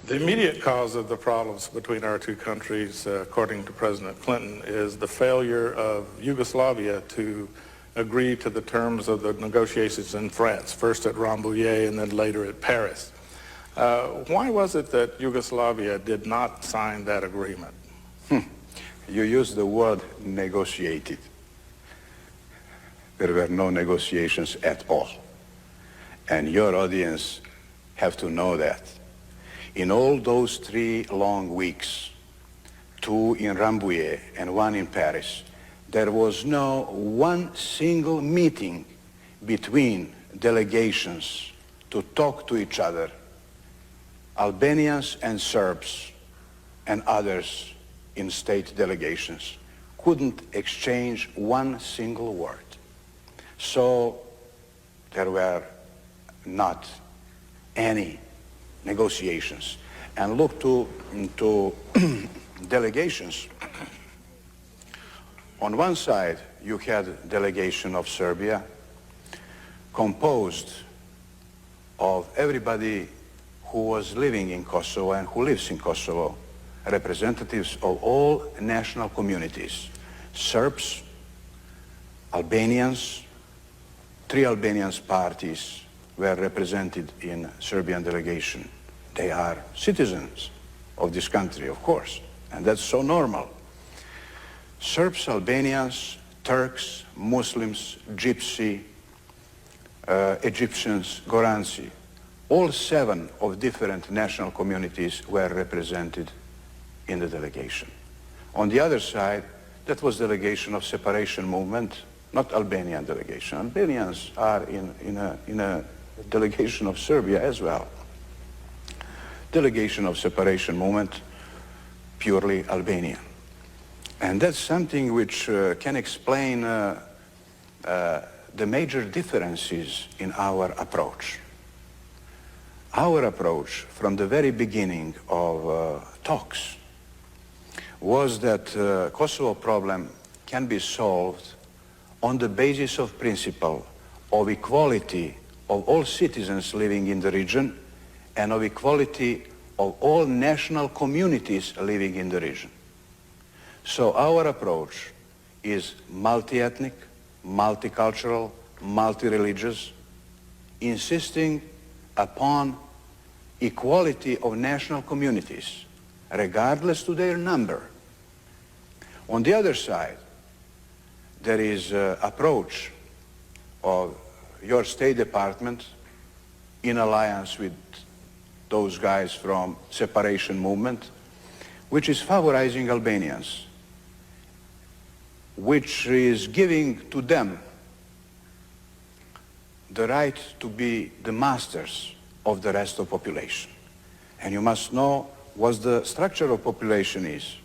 The immediate cause of the problems between our two countries, according to President Clinton, is the failure of Yugoslavia to agree to the terms of the negotiations in France, first at Rambujeu and then later at Paris. Why was it that Yugoslavia did not sign that agreement? You used the word negotiated. There were no negotiations at all. And your audience have to know that. In all those 3 long weeks, 2 in Rambouillet and 1 in Paris, there was no one single meeting between delegations to talk to each other, Albanians and Serbs and others in state delegations couldn't exchange one single word. So there were not any negotiations. And look to delegations. On one side, you had a delegation of Serbia composed of everybody who was living in Kosovo and who lives in Kosovo, representatives of all national communities, Serbs, Albanians. 3 Albanian parties were represented in Serbian delegation. They are citizens of this country, of course, and that's so normal. Serbs, Albanians, Turks, Muslims, Gypsy, Egyptians, Goranci, all 7 of different national communities were represented in the delegation. On the other side, that was delegation of separation movement, not Albanian delegation. Albanians are in a delegation of Serbia as well. Delegation of separation movement, purely Albanian. And that's something which can explain the major differences in our approach. Our approach from the very beginning of talks was that Kosovo problem can be solved on the basis of principle of equality of all citizens living in the region and of equality of all national communities living in the region. So our approach is multi-ethnic, multicultural, multi-religious, insisting upon equality of national communities, regardless to their number. On the other side, there is an approach of your State Department in alliance with those guys from separation movement, which is favorizing Albanians, which is giving to them the right to be the masters of the rest of the population. And you must know what the structure of population is.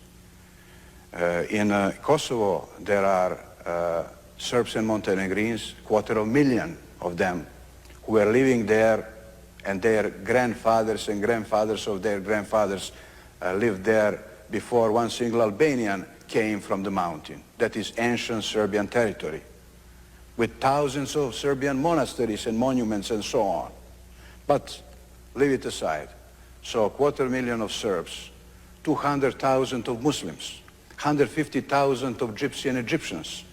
In Kosovo, there are Serbs and Montenegrins, 250,000 of them, who were living there, and their grandfathers and grandfathers of their grandfathers lived there before one single Albanian came from the mountain. That is ancient Serbian territory, with thousands of Serbian monasteries and monuments and so on. But leave it aside. So 250,000 of Serbs, 200,000 of Muslims, 150,000 of Gypsy and Egyptians,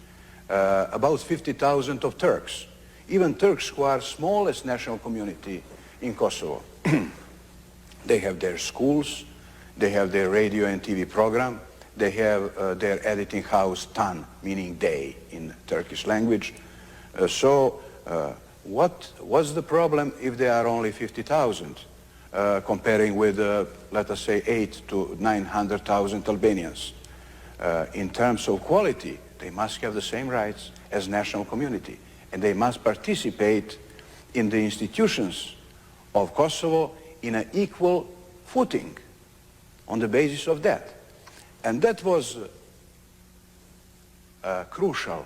about 50,000 of Turks, even Turks who are smallest national community in Kosovo. They have their schools, they have their radio and TV program, they have their editing house TAN, meaning day in Turkish language. What was the problem if there are only 50,000, comparing with, let us say, 800,000 to 900,000 Albanians? In terms of quality, they must have the same rights as national community, and they must participate in the institutions of Kosovo in an equal footing on the basis of that. And that was a crucial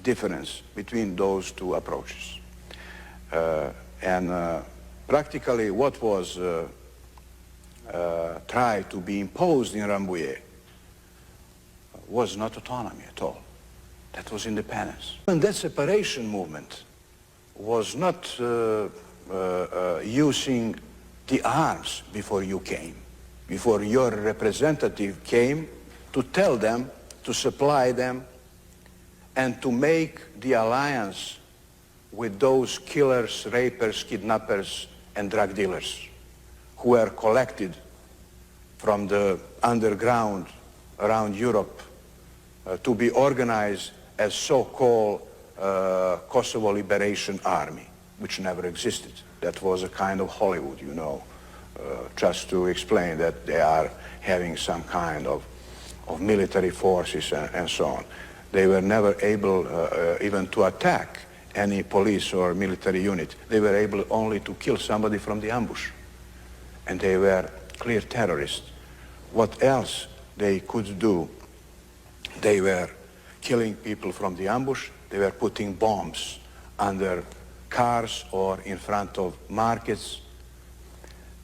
difference between those 2 approaches. Practically what was tried to be imposed in Rambouillet was not autonomy at all. That was independence. And that separation movement was not using the arms before you came, before your representative came to tell them, to supply them, and to make the alliance with those killers, rapers, kidnappers, and drug dealers who were collected from the underground around Europe to be organized as so-called Kosovo Liberation Army, which never existed. That was a kind of Hollywood, you know, just to explain that they are having some kind of military forces and so on. They were never able even to attack any police or military unit. They were able only to kill somebody from the ambush. And they were clear terrorists. What else they could do? They were killing people from the ambush. They were putting bombs under cars or in front of markets.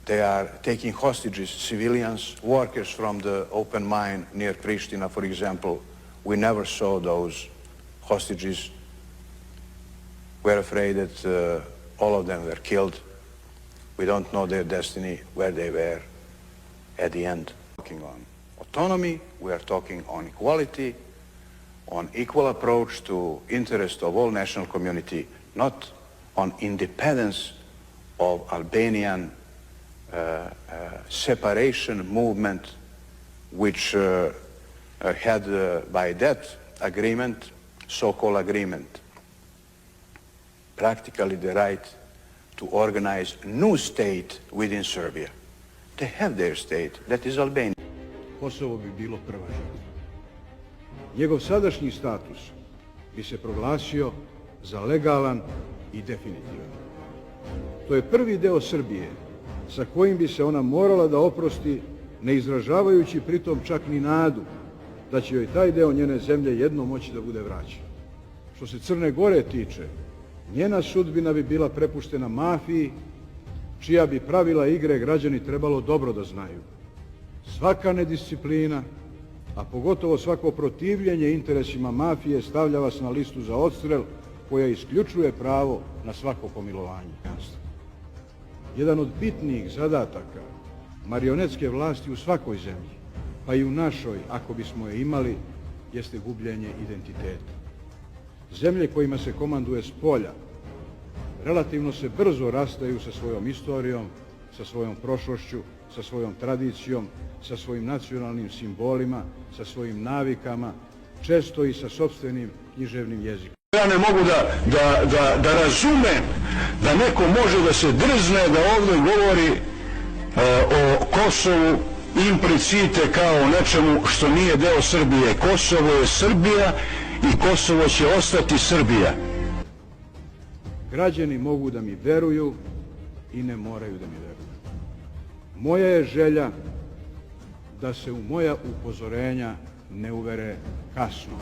They are taking hostages, civilians, workers from the open mine near Pristina, for example. We never saw those hostages. We're afraid that all of them were killed. We don't know their destiny, where they were at the end. Talking on autonomy, we are talking on equality, on equal approach to interest of all national community, not on independence of Albanian separation movement, which had by that agreement, so-called agreement, practically the right to organize a new state within Serbia. They have their state, that is Albania. Kosovo bi bilo prva žrtva. Njegov sadašnji status bi se proglasio za legalan i definitivan. To je prvi deo Srbije sa kojim bi se ona morala da oprosti, ne izražavajući pritom čak ni nadu da će joj taj deo njene zemlje jednom moći da bude vraćen. Što se Crne Gore tiče, njena sudbina bi bila prepuštena mafiji, čija bi pravila igre građani trebalo dobro da znaju. Svaka nedisciplina, a pogotovo svako protivljenje interesima mafije stavlja vas na listu za odstrel koja isključuje pravo na svako pomilovanje. Jedan od bitnijih zadataka marionetske vlasti u svakoj zemlji, pa i u našoj, ako bismo je imali, jeste gubljenje identiteta. Zemlje kojima se komanduje s polja relativno se brzo rastaju sa svojom istorijom, sa svojom prošlošću, sa svojom tradicijom, sa svojim nacionalnim simbolima, sa svojim navikama, često i sa sopstvenim književnim jezikom. Ja ne mogu da razumem da neko može da se drzne da ovdje govori o Kosovu implicite kao o nečemu što nije deo Srbije. Kosovo je Srbija i Kosovo će ostati Srbija. Građani mogu da mi veruju i ne moraju da mi veruju. Moja je želja da se u moja upozorenja ne uvere kasno.